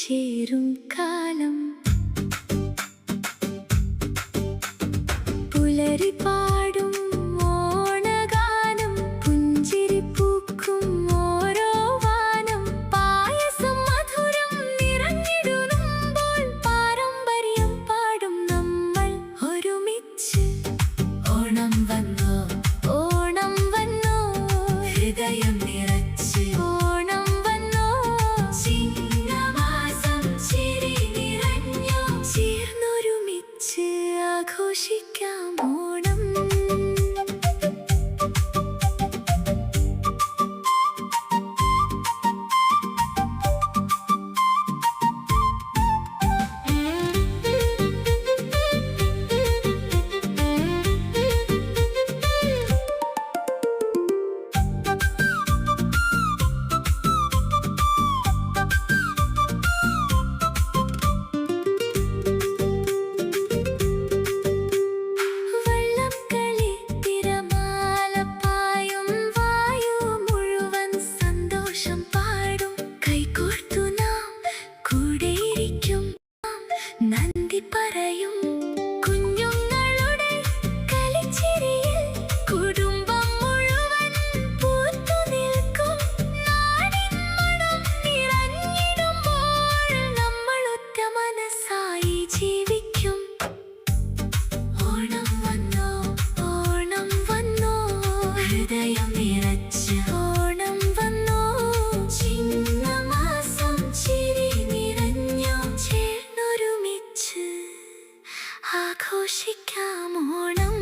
ചേരും കാലം. പുലരി പാടും ഓണഗാനം, പുഞ്ചിരി പൂക്കും ഓരോ വാനം. പായസം മധുരം നിറഞ്ഞിടുമ്പോൾ പാരമ്പര്യം പാടും നമ്മൾ ഒരുമിച്ച്. ഓണം വന്നോ, ഓണം വന്നോ, ഹൃദയം നിറച്ച്. ഓണം വന്നോ, ചിങ്ങമാസം ചിരി നിറഞ്ഞോ, ചേർന്നൊരുമിച്ച് ആഘോഷിക്കാം ഓണം. നന്ദി പറയും കുഞ്ഞുങ്ങളുടെ കളിച്ചിരിയിൽ കുടുംബം മുഴുവൻ പൂത്തു നിൽക്കും. നാടിൻ മണം നിറഞ്ഞിടുമ്പോൾ നമ്മൾ ഒറ്റ മനസ്സായി ജീവിക്കും. ഓണം വന്നോ, ഓണം വന്നോ, ഹൃദയം നിറച്ച്. ഓണം വന്നോ, ചിങ്ങമാസം ചിരി നിറഞ്ഞോ, ചേർന്നൊരുമിച്ച് ആഘോഷിക്കാം ഓണം.